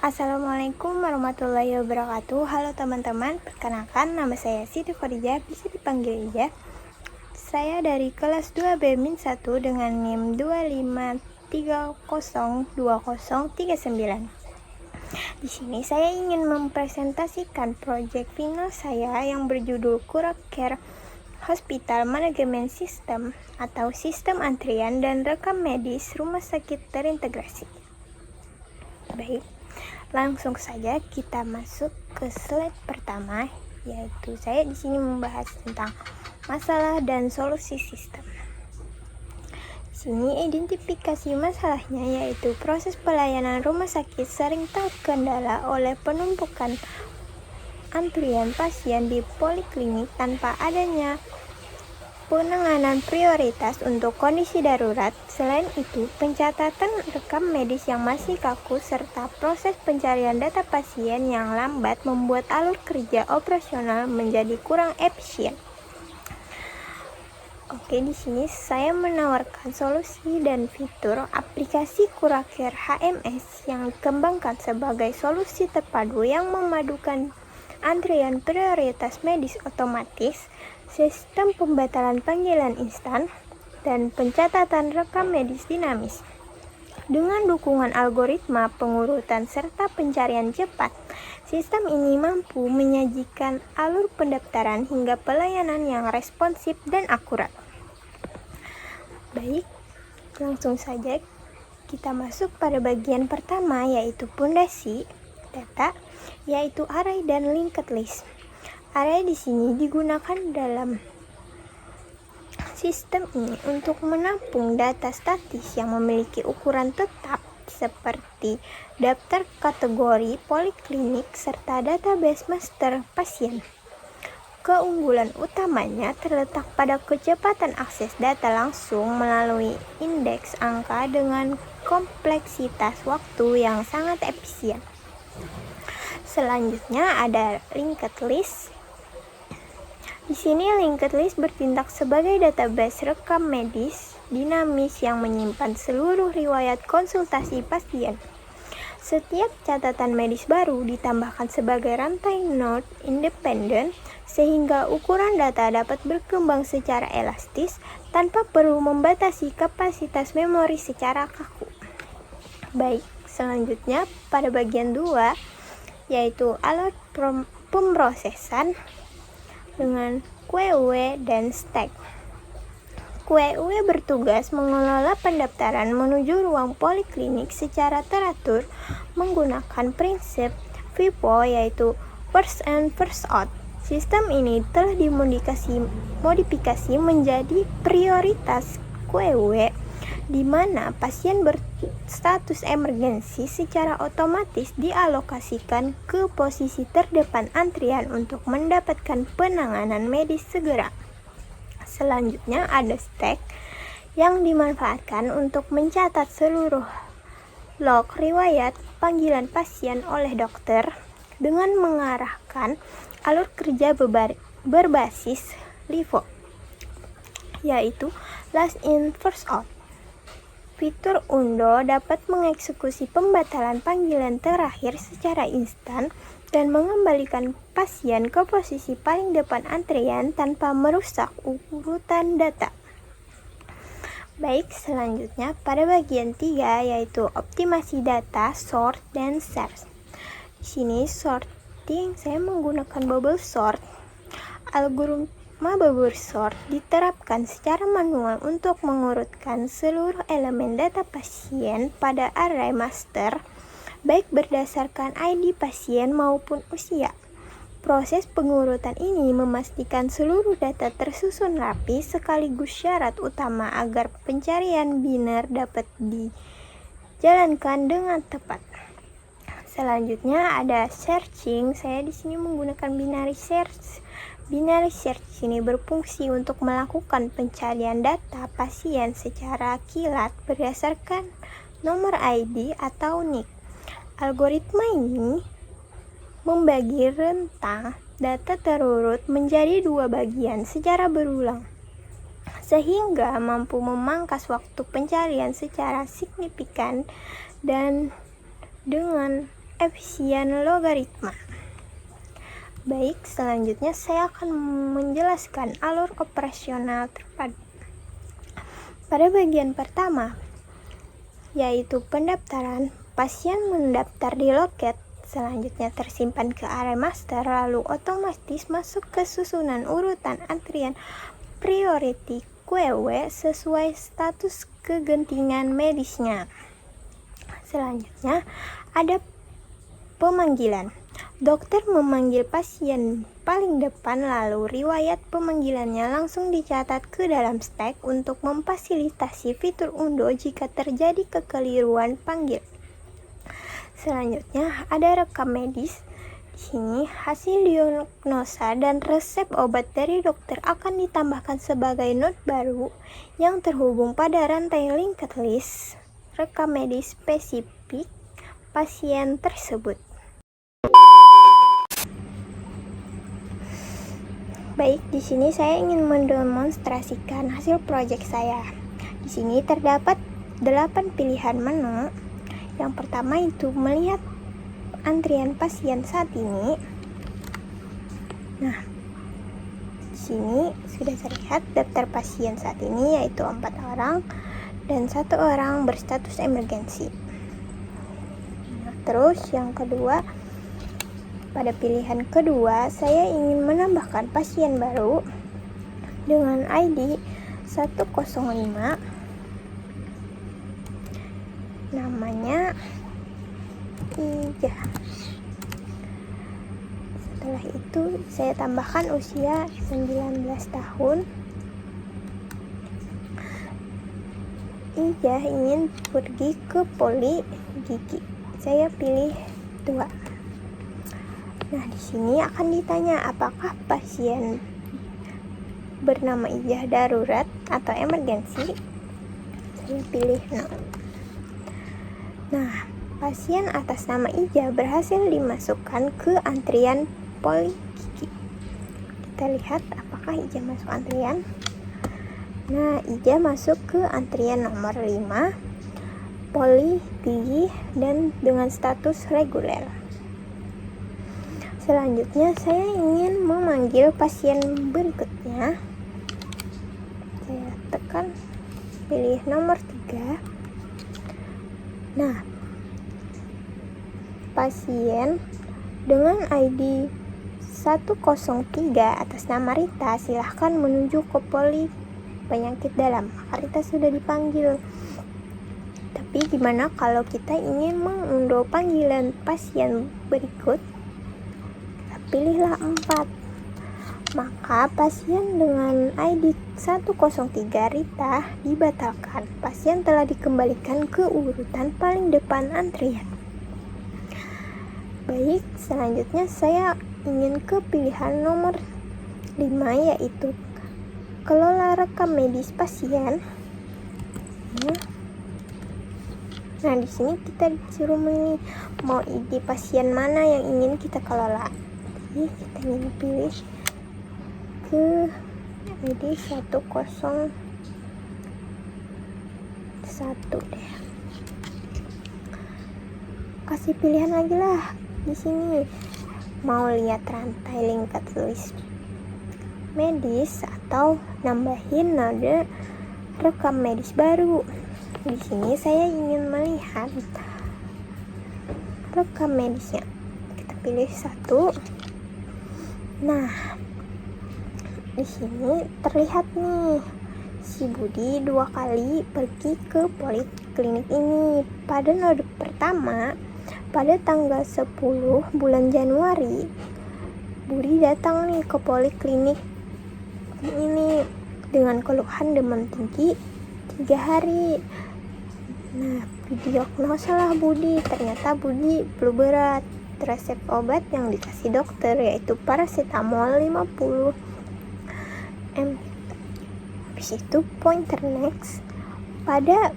Assalamualaikum warahmatullahi wabarakatuh. Halo teman-teman, perkenalkan nama saya Siti Khadijah, bisa dipanggil Ija. Saya dari kelas 2B-1 dengan NIM 253020039. Di sini saya ingin mempresentasikan proyek final saya yang berjudul Kuraker Hospital Manajemen System atau Sistem Antrian dan Rekam Medis Rumah Sakit Terintegrasi. Baik, langsung saja kita masuk ke slide pertama, yaitu saya di sini membahas tentang masalah dan solusi sistem. Sini identifikasi masalahnya, yaitu proses pelayanan rumah sakit sering terkendala oleh penumpukan antrian pasien di poliklinik tanpa adanya penanganan prioritas untuk kondisi darurat. Selain itu, pencatatan rekam medis yang masih kaku serta proses pencarian data pasien yang lambat membuat alur kerja operasional menjadi kurang efisien. Oke, di sini saya menawarkan solusi dan fitur aplikasi Kuraker HMS yang dikembangkan sebagai solusi terpadu yang memadukan antrian prioritas medis otomatis, sistem pembatalan panggilan instan, dan pencatatan rekam medis dinamis. Dengan dukungan algoritma pengurutan serta pencarian cepat, sistem ini mampu menyajikan alur pendaftaran hingga pelayanan yang responsif dan akurat. Baik, langsung saja kita masuk pada bagian pertama, yaitu pondasi data, yaitu array dan linked list. Array di sini digunakan dalam sistem ini untuk menampung data statis yang memiliki ukuran tetap seperti daftar kategori poliklinik serta database master pasien. Keunggulan utamanya terletak pada kecepatan akses data langsung melalui indeks angka dengan kompleksitas waktu yang sangat efisien. Selanjutnya ada linked list. Di sini linked list bertindak sebagai database rekam medis dinamis yang menyimpan seluruh riwayat konsultasi pasien. Setiap catatan medis baru ditambahkan sebagai rantai node independen sehingga ukuran data dapat berkembang secara elastis tanpa perlu membatasi kapasitas memori secara kaku. Baik, selanjutnya pada bagian 2, yaitu alur pemrosesan dengan QW dan stack. QW bertugas mengelola pendaftaran menuju ruang poliklinik secara teratur menggunakan prinsip FIFO, yaitu first in first out. Sistem ini telah dimodifikasi menjadi prioritas QW, di mana pasien berstatus emergensi secara otomatis dialokasikan ke posisi terdepan antrian untuk mendapatkan penanganan medis segera. Selanjutnya ada stack yang dimanfaatkan untuk mencatat seluruh log riwayat panggilan pasien oleh dokter dengan mengarahkan alur kerja berbasis LIFO, yaitu last in first out. Fitur Undo dapat mengeksekusi pembatalan panggilan terakhir secara instan dan mengembalikan pasien ke posisi paling depan antrian tanpa merusak urutan data. Baik, selanjutnya pada bagian 3, yaitu optimasi data, sort, dan search. Di sini sorting saya menggunakan bubble sort. Algoritma bubble sort diterapkan secara manual untuk mengurutkan seluruh elemen data pasien pada array master, baik berdasarkan ID pasien maupun usia. Proses pengurutan ini memastikan seluruh data tersusun rapi sekaligus syarat utama agar pencarian biner dapat dijalankan dengan tepat. Selanjutnya ada searching. Saya di sini menggunakan binary search. Binary search ini berfungsi untuk melakukan pencarian data pasien secara kilat berdasarkan nomor ID atau NIK. Algoritma ini membagi rentang data terurut menjadi 2 bagian secara berulang, sehingga mampu memangkas waktu pencarian secara signifikan dan dengan koefisien logaritma. Baik, selanjutnya saya akan menjelaskan alur operasional terpadu. Pada bagian pertama, yaitu pendaftaran, pasien mendaftar di loket, selanjutnya tersimpan ke area master, lalu otomatis masuk ke susunan urutan antrian priority QW sesuai status kegentingan medisnya. Selanjutnya, ada pemanggilan. Dokter memanggil pasien paling depan, lalu riwayat pemanggilannya langsung dicatat ke dalam stek untuk memfasilitasi fitur undo jika terjadi kekeliruan panggil. Selanjutnya ada rekam medis. Di sini hasil diagnosa dan resep obat dari dokter akan ditambahkan sebagai not baru yang terhubung pada rantai linked list rekam medis spesifik pasien tersebut. Baik, di sini saya ingin mendemonstrasikan hasil proyek saya. Di sini terdapat 8 pilihan menu. Yang pertama itu melihat antrian pasien saat ini. Nah, di sini sudah terlihat daftar pasien saat ini yaitu 4 orang dan 1 orang berstatus emergensi. Nah, terus yang kedua, pada pilihan kedua, saya ingin menambahkan pasien baru dengan ID 105. Namanya Ija. Setelah itu, saya tambahkan usia 19 tahun. Ija ingin pergi ke poli gigi. Saya pilih 2. Nah, di sini akan ditanya apakah pasien bernama Ijah darurat atau emergensi. Saya pilih no. Nah, pasien atas nama Ijah berhasil dimasukkan ke antrian poli gigi. Kita lihat apakah Ijah masuk antrian. Nah, Ijah masuk ke antrian nomor 5 poli gigi dan dengan status reguler. Selanjutnya, saya ingin memanggil pasien berikutnya. Saya tekan pilih nomor 3. Nah, pasien dengan ID 103 atas nama Rita, silahkan menuju ke poli penyakit dalam. Maka Rita sudah dipanggil. Tapi gimana kalau kita ingin mengunduh panggilan pasien berikut? Pilihlah 4. Maka pasien dengan ID 103 Rita dibatalkan. Pasien telah dikembalikan ke urutan paling depan antrian. Baik, selanjutnya saya ingin ke pilihan nomor 5, yaitu kelola rekam medis pasien. Nah, di sini kita disuruh memilih mau ID pasien mana yang ingin kita kelola. Jadi kita ingin pilih ke ID 101 deh. Kasih pilihan lagi lah. Di sini mau lihat rantai linked list medis atau nambahin node rekam medis baru. Di sini saya ingin melihat rekam medisnya. Kita pilih 1. Nah, di sini terlihat nih si Budi 2 kali pergi ke poliklinik ini. Pada node pertama, pada tanggal 10 bulan Januari, Budi datang nih ke poliklinik ini dengan keluhan demam tinggi 3 hari. Nah, didiagnosalah Budi. Ternyata Budi flu berat. Resep obat yang dikasih dokter yaitu paracetamol 50 ml. Habis itu pointer next. Pada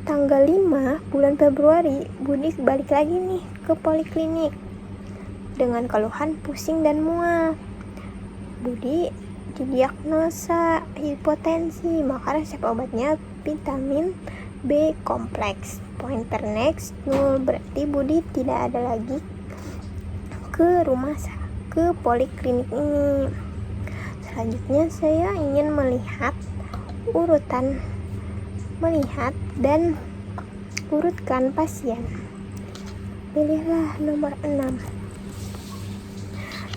tanggal 5 bulan Februari, Budi balik lagi nih ke poliklinik dengan keluhan pusing dan mual. Budi didiagnosa hipotensi, maka resep obatnya vitamin B. Kompleks. Pointer next 0, berarti Budi tidak ada lagi ke poliklinik ini. Selanjutnya saya ingin melihat dan urutkan pasien. Pilihlah nomor 6.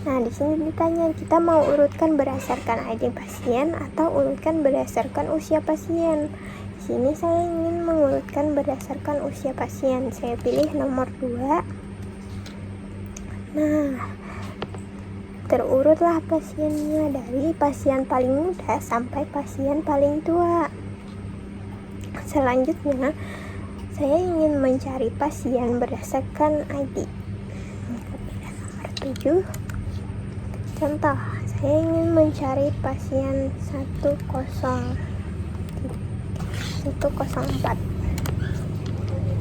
Nah, di sini ditanya kita mau urutkan berdasarkan ID pasien atau urutkan berdasarkan usia pasien. Di sini saya ingin mengurutkan berdasarkan usia pasien. Saya pilih nomor 2. Nah, terurutlah pasiennya dari pasien paling muda sampai pasien paling tua. Selanjutnya, saya ingin mencari pasien berdasarkan ID. Nomor 7. Contoh, saya ingin mencari pasien 104.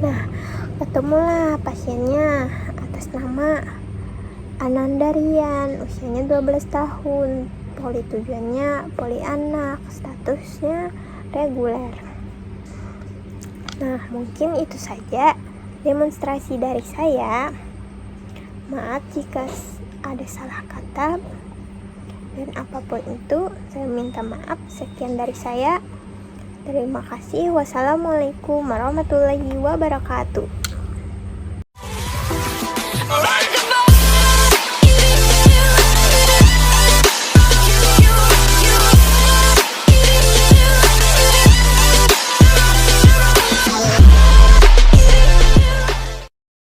Nah, ketemulah pasiennya atas nama Anandarian, usianya 12 tahun, poli tujuannya poli anak, statusnya reguler. Nah, mungkin itu saja demonstrasi dari saya. Maaf jika ada salah kata dan apapun itu, saya minta maaf. Sekian dari saya. Terima kasih. Wassalamualaikum warahmatullahi wabarakatuh.